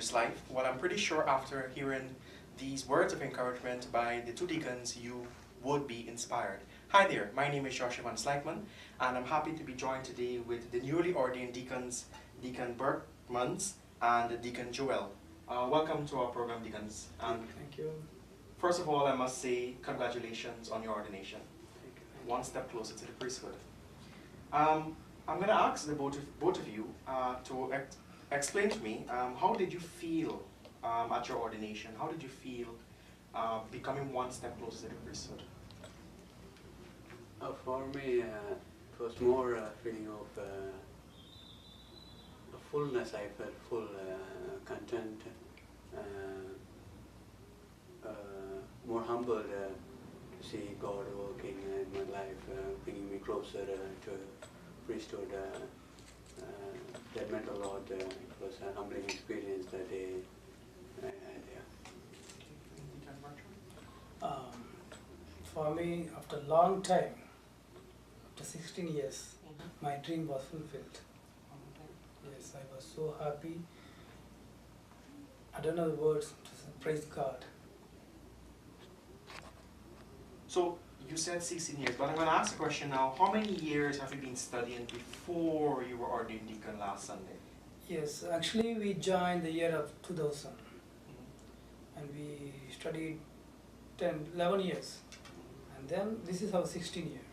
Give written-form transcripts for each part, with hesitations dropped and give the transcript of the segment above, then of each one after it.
religious life? Well, I'm pretty sure after hearing these words of encouragement by the two deacons, you would be inspired. Hi there, my name is Joshua Van Slijkman, and I'm happy to be joined today with the newly ordained deacons, Deacon Berchmans and Deacon Joel. Welcome to our program, deacons. Thank you. First of all, I must say congratulations on your ordination. Thank you. One step closer to the priesthood. I'm going to ask the both of you to explain to me, how did you feel at your ordination? How did you feel becoming one step closer to the priesthood? For me, it was more a feeling of a fullness. I felt full, content, more humbled to see God working in my life, bringing me closer to priesthood. That meant a lot. It was a humbling experience that day I had. For me, after a long time, after 16 years, my dream was fulfilled. Yes, I was so happy. I don't know the words to say, praise God. So you said 16 years, but I'm going to ask a question now. How many years have you been studying before you were ordained deacon last Sunday? Yes, actually we joined the year of 2000 and we studied 11 years, and then this is our 16th year.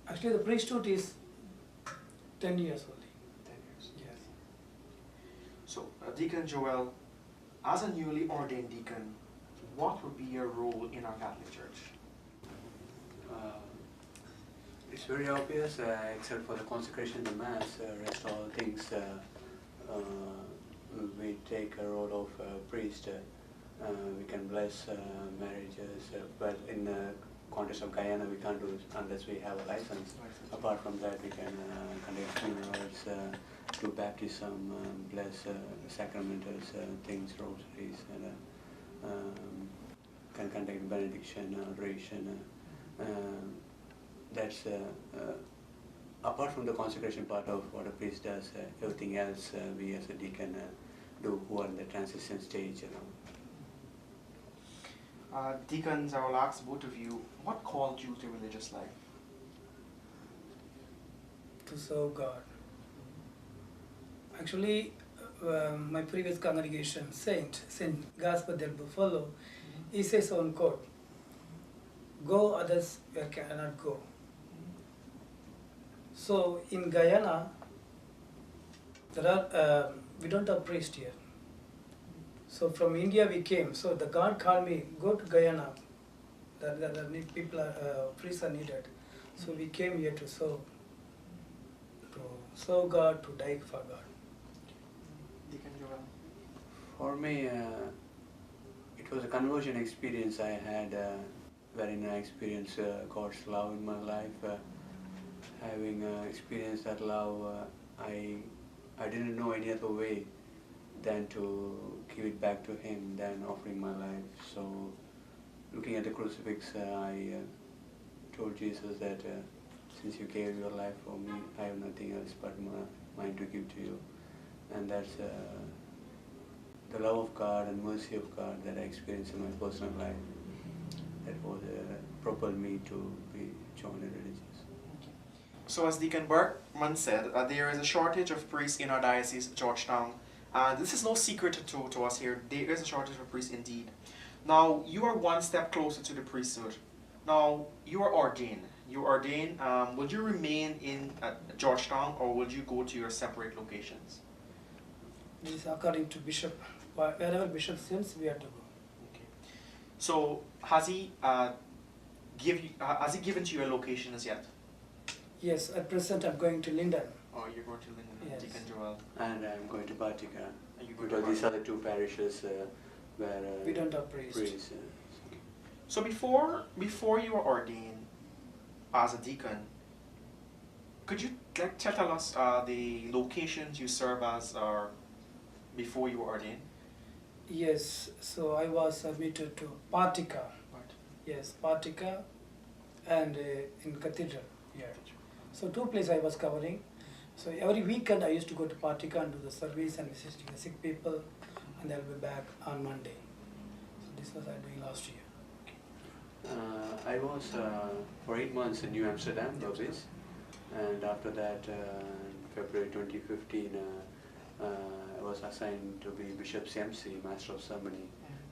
Actually the priesthood is 10 years only. 10 years. Yes. So Deacon Joel, as a newly ordained deacon, what would be your role in our Catholic Church? It's very obvious, except for the consecration of the Mass, rest all things, we take a role of priest. We can bless marriages, but in the context of Guyana we can't do it unless we have a license. Apart from that, we can conduct funerals, do baptism, bless sacramentals, things, rosaries, and can conduct benediction, adoration. That's apart from the consecration part of what a priest does. Everything else we as a deacon do, who are in the transition stage. Deacons, I will ask both of you, what called you to religious life? To serve God. Actually, my previous congregation, Saint Gaspar del Buffalo, he says on quote, "Go others where cannot go." So in Guyana, there are we don't have priest here. So from India we came. So the God called me, go to Guyana. The people priests are needed. So we came here to serve God, to die for God. Deacon Joel. For me, it was a conversion experience I had, wherein I experienced God's love in my life. Having experienced that love, I didn't know any other way than to give it back to Him, than offering my life. So, looking at the crucifix, I told Jesus that since you gave your life for me, I have nothing else but mine to give to you. And that's the love of God and mercy of God that I experienced in my personal life. That was propelled me to be joined in religious. So as Deacon Berchman said, there is a shortage of priests in our diocese, Georgetown. And this is no secret to us here. There is a shortage of priests indeed. Now, you are one step closer to the priesthood. Now, you are ordained. You are ordained. Would you remain in Georgetown, or would you go to your separate locations? This is according to Bishop. Wherever Bishop sends, we have to go. Okay. So, has he given to you a location as yet? Yes, at present I'm going to Linden. Oh, you're going to Linden, Yes. Deacon Joel. And I'm going to Batica, You go to because these are the two parishes where We don't have priest. priests. So before you were ordained as a deacon, could you tell us the locations you serve as before you were ordained? Yes, so I was admitted to Batica. Right. Yes, Batica and in Cathedral. Yeah. So two places I was covering. So every weekend I used to go to Partika and do the service and visiting the sick people, and I'll be back on Monday. So this was I doing last year. I was for 8 months in New Amsterdam, Bobby's, and after that, in February 2015, I was assigned to be Bishop's MC, Master of Ceremony.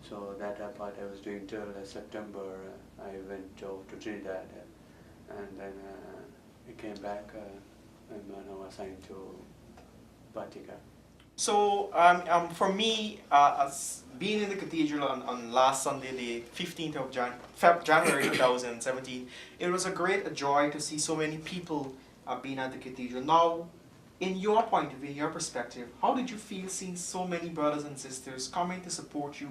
So that part I was doing till September. I went off to Trinidad, and then I came back. I'm now assigned to Batika. So for me, as being in the cathedral on last Sunday, the 15th of January 2017, it was a great joy to see so many people being at the cathedral. Now, in your point of view, your perspective, how did you feel seeing so many brothers and sisters coming to support you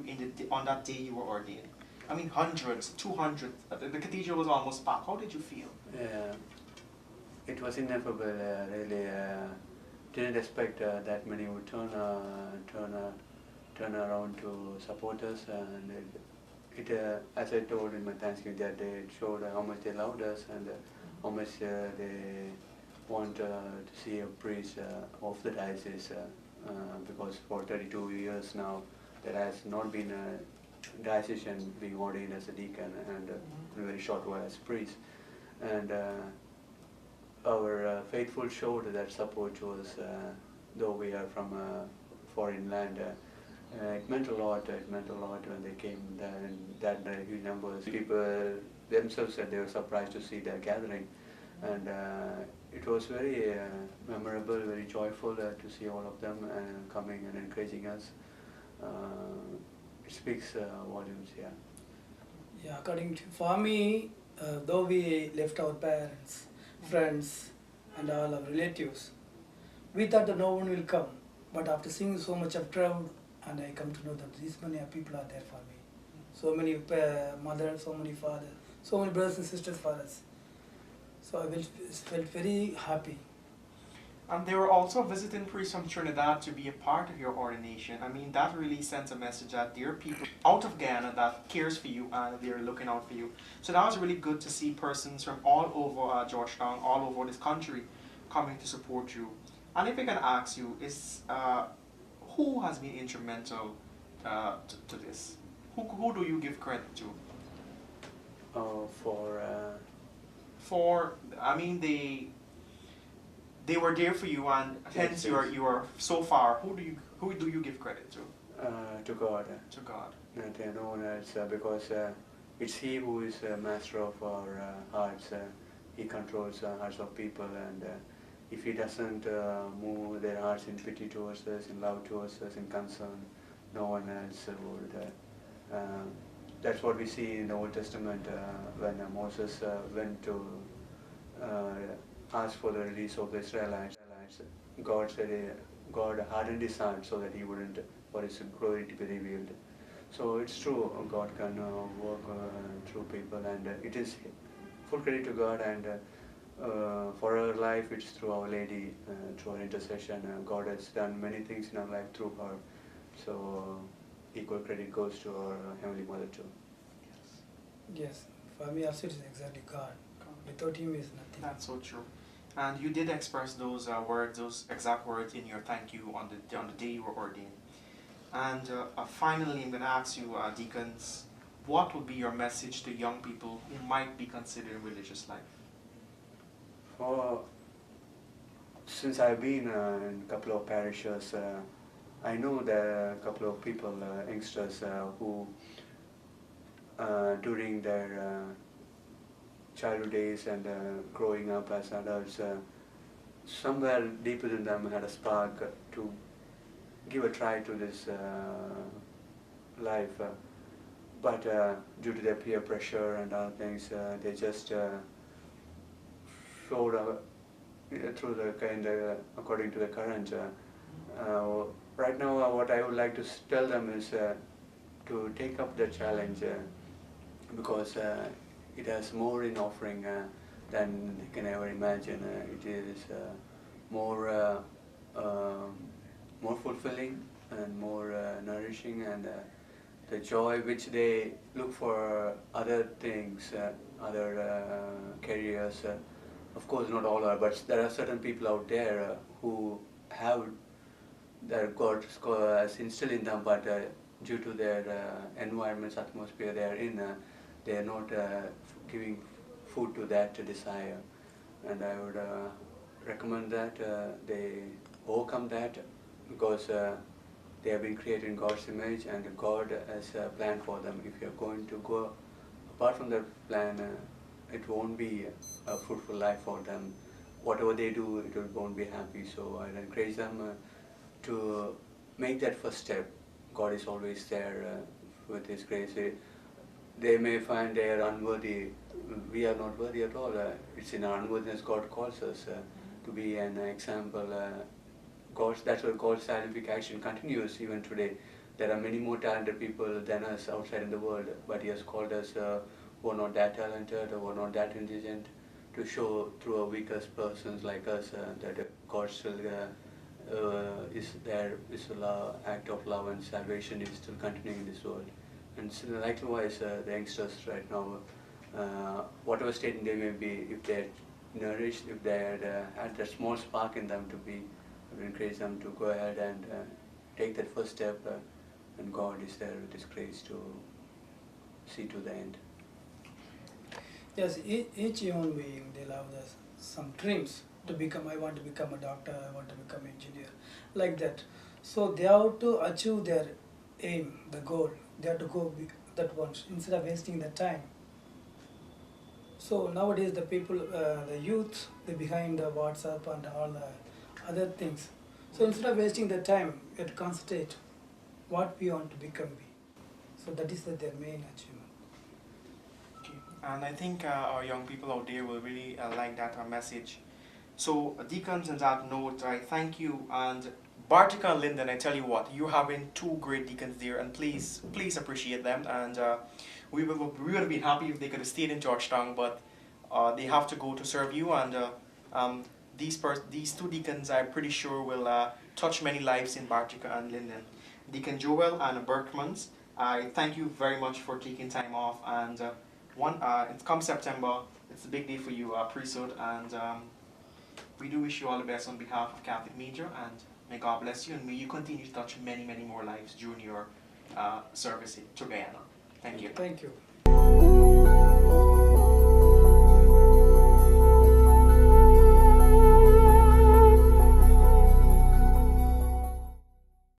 on that day you were ordained? I mean, hundreds, 200. The cathedral was almost packed. How did you feel? It was ineffable, really. Didn't expect that many would turn around to support us, and as I told in my Thanksgiving that day, it showed how much they loved us and how much they want to see a priest of the diocese, because for 32 years now there has not been a diocesan being ordained as a deacon, and in a very short while as priest. And our faithful showed that support to us, though we are from a foreign land. It meant a lot. It meant a lot when they came there, and that huge numbers. People themselves said they were surprised to see their gathering, and it was very memorable, very joyful to see all of them coming and encouraging us. It speaks volumes, yeah. Yeah, for me, though we left our parents, friends, and all our relatives, we thought that no one will come. But after seeing so much of crowd, and I come to know that these many people are there for me. So many mothers, so many fathers, so many brothers and sisters for us. So I felt very happy. And they were also visiting priests from Trinidad to be a part of your ordination. I mean, that really sends a message that there are people out of Ghana that cares for you and they're looking out for you. So that was really good to see persons from all over Georgetown, all over this country, coming to support you. And if I can ask you, who has been instrumental to this? Who do you give credit to? I mean, they were there for you, and hence you are so far. Who do you give credit to? To God. To God. Not no one else, because it's He who is master of our hearts. He controls the hearts of people, and if He doesn't move their hearts in pity towards us, in love towards us, in concern, no one else would. That's what we see in the Old Testament when Moses went to ask for the release of the Israelites. God hardened his heart so that he wouldn't, for his glory to be revealed. So it's true, God can work through people, and it is full credit to God, and for our life it's through Our Lady, through her intercession. God has done many things in our life through her, so equal credit goes to our Heavenly Mother too. Yes, for me also it is exactly God. Without Him is nothing. That's so true. And you did express those words, those exact words in your thank you on the day you were ordained. And finally, I'm going to ask you, deacons, what would be your message to young people who might be considering religious life? Since I've been in a couple of parishes, I know there are a couple of people, youngsters, who during their childhood days and growing up as adults, somewhere deep within them had a spark to give a try to this life, but due to their peer pressure and other things, they just showed up through the kind according to the current. Right now, what I would like to tell them is to take up the challenge, because it has more in offering than they can ever imagine. It is more fulfilling and more nourishing, and the joy which they look for other things, other careers, Of course, not all are, but there are certain people out there who have their God has instilled in them, but due to their environment's atmosphere they are in, they are not giving food to that desire. And I would recommend that they overcome that, because they have been created in God's image and God has a plan for them. If you are going to go apart from that plan, it won't be a fruitful life for them. Whatever they do, it won't be happy. So I encourage them to make that first step. God is always there with His grace. They may find they are unworthy. We are not worthy at all. It's in our unworthiness God calls us to be an example. That's why God's salvific action continues even today. There are many more talented people than us outside in the world, but He has called us who are not that talented or who are not that intelligent to show through our weakest persons like us that God still is there, is a act of love and salvation is still continuing in this world. And so likewise, the youngsters right now, whatever state they may be, if they're nourished, if they had that small spark in them to be, I would encourage them to go ahead and take that first step, and God is there with His grace to see to the end. Yes, each human being, they'll have some dreams to become, I want to become a doctor, I want to become an engineer, like that. So they have to achieve their aim, the goal. They have to go that once instead of wasting the time. So nowadays the people, the youth, they're behind the WhatsApp and all the other things. So instead of wasting the time, you have to concentrate what we want to become. So that is their main achievement. Okay. And I think our young people out there will really like that message. So, deacons, on that note, I thank you. And Bartica and Lyndon, I tell you what, you're having two great deacons there, and please appreciate them. And we would have been happy if they could have stayed in Georgetown, but they have to go to serve you. And these two deacons, I'm pretty sure, will touch many lives in Bartica and Lyndon. Deacon Joel and Berchmans, I thank you very much for taking time off. And it comes September, it's a big day for you, priesthood, and we do wish you all the best on behalf of Catholic Media, and may God bless you, and may you continue to touch many, many more lives during your service to Guyana. Thank you. Thank you.